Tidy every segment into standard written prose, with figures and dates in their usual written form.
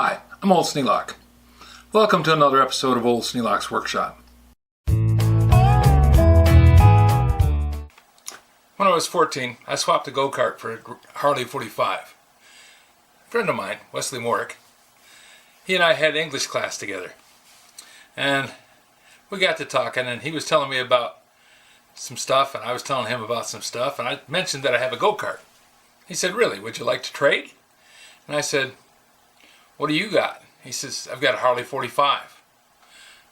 Hi, I'm Old Sneelock. Welcome to another episode of Old Sneelock's Workshop. When I was 14, I swapped a go-kart for a Harley 45. A friend of mine, Wesley Morick, he and I had English class together. And we got to talking, and he was telling me about some stuff, and I was telling him about some stuff, and I mentioned that I have a go-kart. He said, "Really, would you like to trade?" And I said, "What do you got?" He says, "I've got a Harley 45.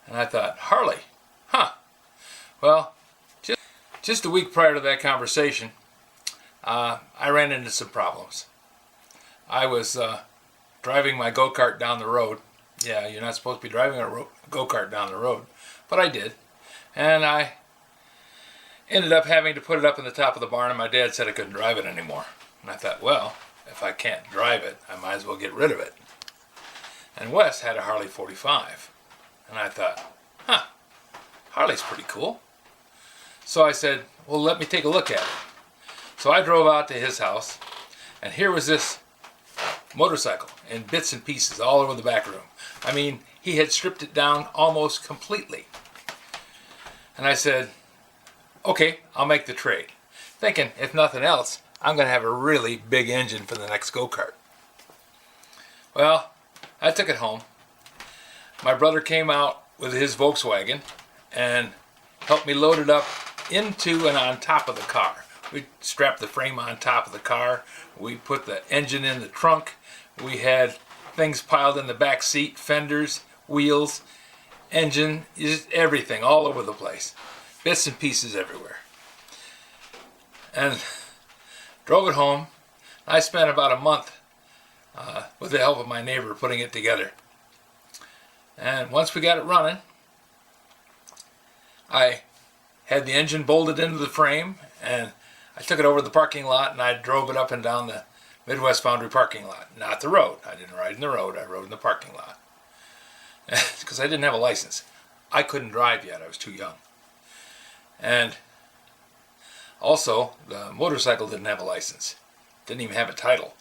And I thought, Harley? Huh. Well, just a week prior to that conversation, I ran into some problems. I was driving my go-kart down the road. Yeah, you're not supposed to be driving a go-kart down the road, but I did. And I ended up having to put it up in the top of the barn, and my dad said I couldn't drive it anymore. And I thought, well, if I can't drive it, I might as well get rid of it. And Wes had a Harley 45. And I thought, huh, Harley's pretty cool. So I said, well, let me take a look at it. So I drove out to his house, and here was this motorcycle in bits and pieces all over the back room. I mean, he had stripped it down almost completely. And I said, okay, I'll make the trade. Thinking, if nothing else, I'm going to have a really big engine for the next go-kart. Well, I took it home. My brother came out with his Volkswagen and helped me load it up into and on top of the car. We strapped the frame on top of the car. We put the engine in the trunk. We had things piled in the back seat, fenders, wheels, engine, just everything all over the place. Bits and pieces everywhere. And drove it home. I spent about a month with the help of my neighbor putting it together. And once we got it running, I had the engine bolted into the frame, and I took it over to the parking lot, and I drove it up and down the Midwest Foundry parking lot. Not the road. I didn't ride in the road. I rode in the parking lot. Because I didn't have a license. I couldn't drive yet. I was too young. And also, the motorcycle didn't have a license. Didn't even have a title.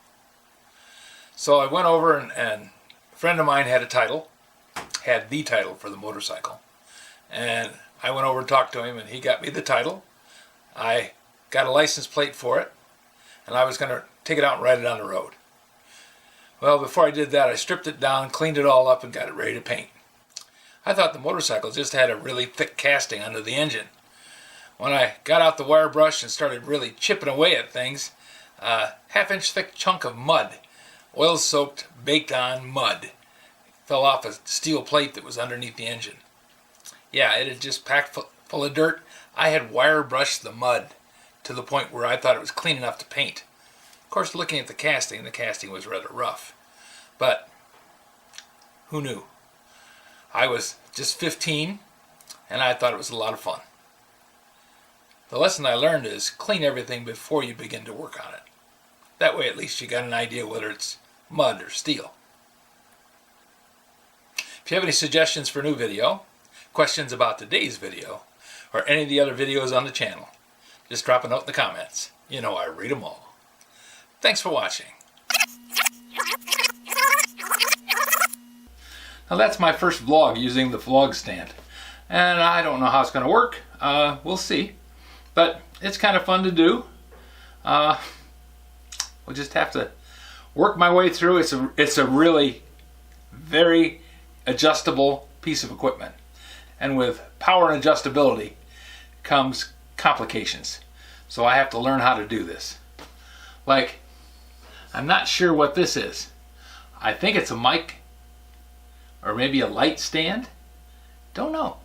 So I went over, and a friend of mine had the title for the motorcycle. And I went over and talked to him, and he got me the title. I got a license plate for it, and I was going to take it out and ride it on the road. Well, before I did that, I stripped it down, cleaned it all up, and got it ready to paint. I thought the motorcycle just had a really thick casting under the engine. When I got out the wire brush and started really chipping away at things, a half-inch thick chunk of mud, oil-soaked, baked-on mud, fell off a steel plate that was underneath the engine. Yeah, it had just packed full of dirt. I had wire brushed the mud to the point where I thought it was clean enough to paint. Of course, looking at the casting was rather rough. But who knew? I was just 15, and I thought it was a lot of fun. The lesson I learned is clean everything before you begin to work on it. That way at least you got an idea whether it's mud or steel. If you have any suggestions for a new video, questions about today's video, or any of the other videos on the channel, just drop a note in the comments. You know I read them all. Thanks for watching. Now that's my first vlog using the vlog stand. And I don't know how it's going to work. We'll see. But it's kind of fun to do. We'll just have to work my way through. It's a really very adjustable piece of equipment. And with power and adjustability comes complications. So I have to learn how to do this. Like, I'm not sure what this is. I think it's a mic or maybe a light stand. Don't know.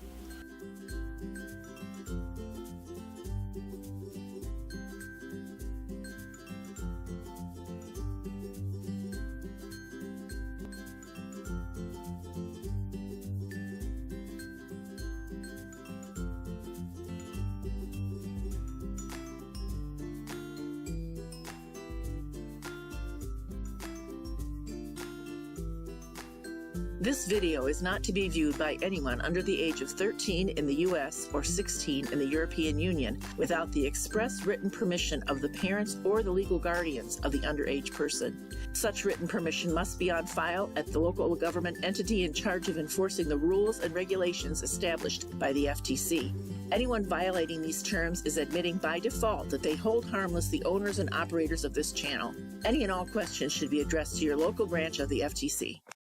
This video is not to be viewed by anyone under the age of 13 in the U.S. or 16 in the European Union without the express written permission of the parents or the legal guardians of the underage person. Such written permission must be on file at the local government entity in charge of enforcing the rules and regulations established by the FTC. Anyone violating these terms is admitting by default that they hold harmless the owners and operators of this channel. Any and all questions should be addressed to your local branch of the FTC.